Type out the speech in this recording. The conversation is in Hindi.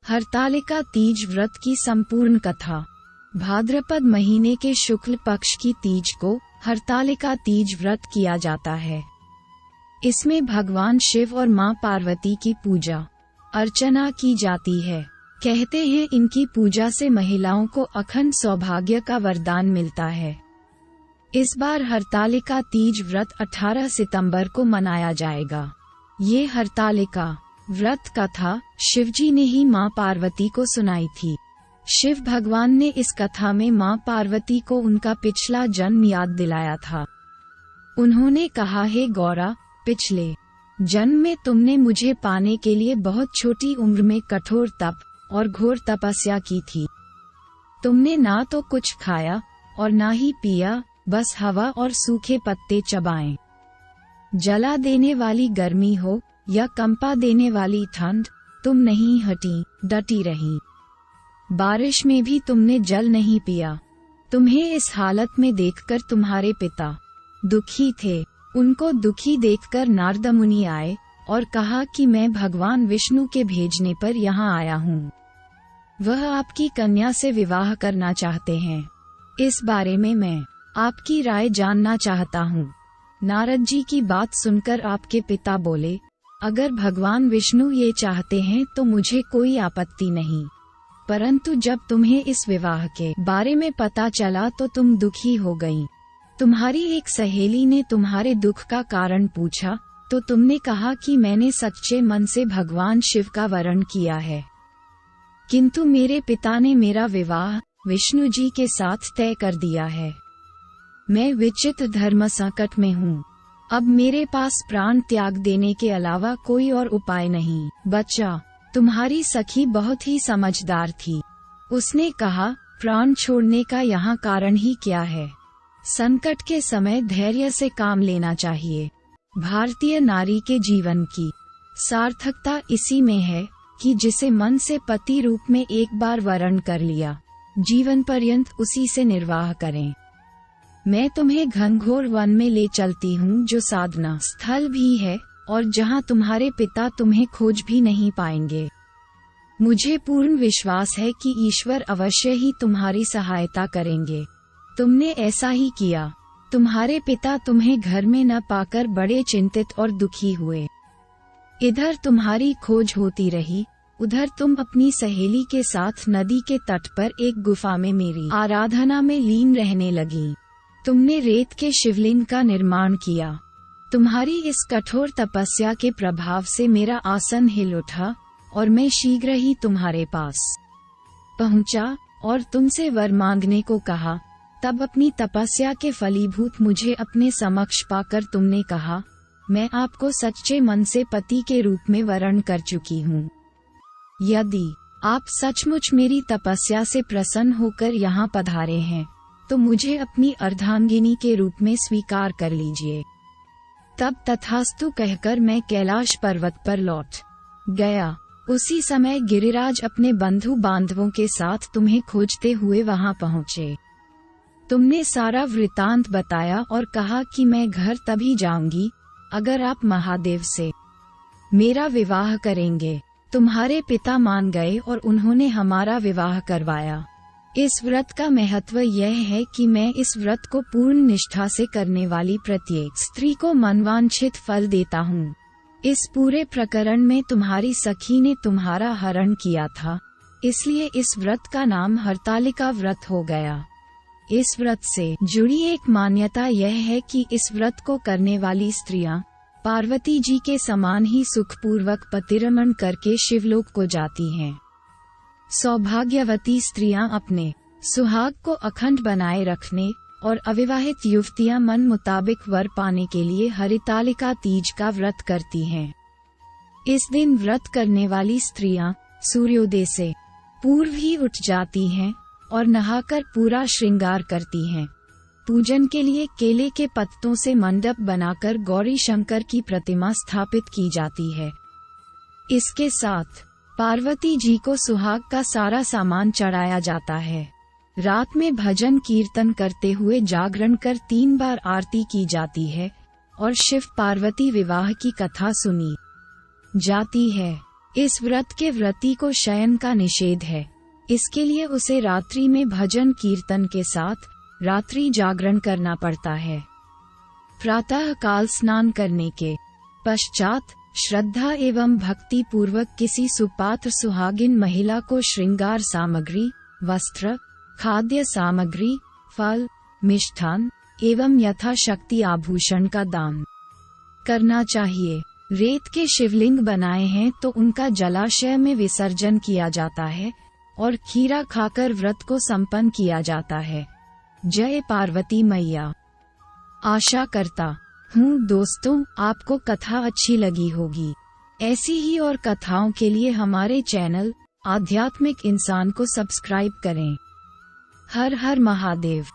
हरतालिका तीज व्रत की संपूर्ण कथा। भाद्रपद महीने के शुक्ल पक्ष की तीज को हरतालिका तीज व्रत किया जाता है। इसमें भगवान शिव और मां पार्वती की पूजा अर्चना की जाती है। कहते हैं इनकी पूजा से महिलाओं को अखंड सौभाग्य का वरदान मिलता है। इस बार हरतालिका तीज व्रत 18 सितंबर को मनाया जाएगा। ये हरतालिका व्रत कथा शिवजी ने ही मां पार्वती को सुनाई थी। शिव भगवान ने इस कथा में मां पार्वती को उनका पिछला जन्म याद दिलाया था। उन्होंने कहा, हे गौरा, पिछले जन्म में तुमने मुझे पाने के लिए बहुत छोटी उम्र में कठोर तप और घोर तपस्या की थी। तुमने ना तो कुछ खाया और ना ही पिया, बस हवा और सूखे पत्ते चबाए। जला देने वाली गर्मी हो या कंपा देने वाली ठंड, तुम नहीं हटी, डटी रही। बारिश में भी तुमने जल नहीं पिया। तुम्हें इस हालत में देखकर तुम्हारे पिता दुखी थे। उनको दुखी देखकर नारद मुनि आए और कहा कि मैं भगवान विष्णु के भेजने पर यहाँ आया हूँ। वह आपकी कन्या से विवाह करना चाहते हैं। इस बारे में मैं आपकी राय जानना चाहता हूँ। नारद जी की बात सुनकर आपके पिता बोले, अगर भगवान विष्णु ये चाहते हैं तो मुझे कोई आपत्ति नहीं, परंतु जब तुम्हें इस विवाह के बारे में पता चला तो तुम दुखी हो गईं। तुम्हारी एक सहेली ने तुम्हारे दुख का कारण पूछा तो तुमने कहा कि मैंने सच्चे मन से भगवान शिव का वरण किया है, किंतु मेरे पिता ने मेरा विवाह विष्णु जी के साथ तय कर दिया है। मैं विचित्र धर्म संकट में हूँ। अब मेरे पास प्राण त्याग देने के अलावा कोई और उपाय नहीं बचा। तुम्हारी सखी बहुत ही समझदार थी। उसने कहा, प्राण छोड़ने का यहाँ कारण ही क्या है। संकट के समय धैर्य से काम लेना चाहिए। भारतीय नारी के जीवन की सार्थकता इसी में है कि जिसे मन से पति रूप में एक बार वरण कर लिया, जीवन पर्यंत उसी से निर्वाह करें। मैं तुम्हें घनघोर वन में ले चलती हूँ, जो साधना स्थल भी है और जहाँ तुम्हारे पिता तुम्हें खोज भी नहीं पाएंगे। मुझे पूर्ण विश्वास है कि ईश्वर अवश्य ही तुम्हारी सहायता करेंगे। तुमने ऐसा ही किया। तुम्हारे पिता तुम्हें घर में न पाकर बड़े चिंतित और दुखी हुए। इधर तुम्हारी खोज होती रही, उधर तुम अपनी सहेली के साथ नदी के तट पर एक गुफा में मेरी आराधना में लीन रहने लगी। तुमने रेत के शिवलिंग का निर्माण किया। तुम्हारी इस कठोर तपस्या के प्रभाव से मेरा आसन हिल उठा और मैं शीघ्र ही तुम्हारे पास पहुंचा और तुमसे वर मांगने को कहा। तब अपनी तपस्या के फलीभूत मुझे अपने समक्ष पाकर तुमने कहा, मैं आपको सच्चे मन से पति के रूप में वरण कर चुकी हूँ। यदि आप सचमुच मेरी तपस्या से प्रसन्न होकर यहाँ पधारे हैं तो मुझे अपनी अर्धांगिनी के रूप में स्वीकार कर लीजिए। तब तथास्तु कहकर मैं कैलाश पर्वत पर लौट गया। उसी समय गिरिराज अपने बंधु बांधवों के साथ तुम्हें खोजते हुए वहां पहुँचे। तुमने सारा वृतांत बताया और कहा कि मैं घर तभी जाऊंगी अगर आप महादेव से मेरा विवाह करेंगे। तुम्हारे पिता मान गए और उन्होंने हमारा विवाह करवाया। इस व्रत का महत्व यह है कि मैं इस व्रत को पूर्ण निष्ठा से करने वाली प्रत्येक स्त्री को मनवांछित फल देता हूँ। इस पूरे प्रकरण में तुम्हारी सखी ने तुम्हारा हरण किया था, इसलिए इस व्रत का नाम हरतालिका व्रत हो गया। इस व्रत से जुड़ी एक मान्यता यह है कि इस व्रत को करने वाली स्त्रियां पार्वती जी के समान ही सुखपूर्वक पतिरमण करके शिवलोक को जाती हैं। सौभाग्यवती स्त्रियां अपने सुहाग को अखंड बनाए रखने और अविवाहित युवतियां मन मुताबिक वर पाने के लिए हरितालिका तीज का व्रत करती हैं। इस दिन व्रत करने वाली स्त्रियां सूर्योदय से पूर्व ही उठ जाती हैं और नहाकर पूरा श्रृंगार करती हैं। पूजन के लिए केले के पत्तों से मंडप बनाकर गौरी शंकर की प्रतिमा स्थापित की जाती है। इसके साथ पार्वती जी को सुहाग का सारा सामान चढ़ाया जाता है। रात में भजन कीर्तन करते हुए जागरण कर 3 बार आरती की जाती है और शिव पार्वती विवाह की कथा सुनी जाती है। इस व्रत के व्रती को शयन का निषेध है, इसके लिए उसे रात्रि में भजन कीर्तन के साथ रात्रि जागरण करना पड़ता है। प्रातः काल स्नान करने के पश्चात श्रद्धा एवं भक्ति पूर्वक किसी सुपात्र सुहागिन महिला को श्रृंगार सामग्री, वस्त्र, खाद्य सामग्री, फल, मिष्ठान एवं यथाशक्ति आभूषण का दान करना चाहिए। रेत के शिवलिंग बनाए हैं तो उनका जलाशय में विसर्जन किया जाता है और खीरा खाकर व्रत को संपन्न किया जाता है। जय पार्वती मैया। आशा करता हूँ दोस्तों आपको कथा अच्छी लगी होगी। ऐसी ही और कथाओं के लिए हमारे चैनल आध्यात्मिक इंसान को सब्सक्राइब करें। हर हर महादेव।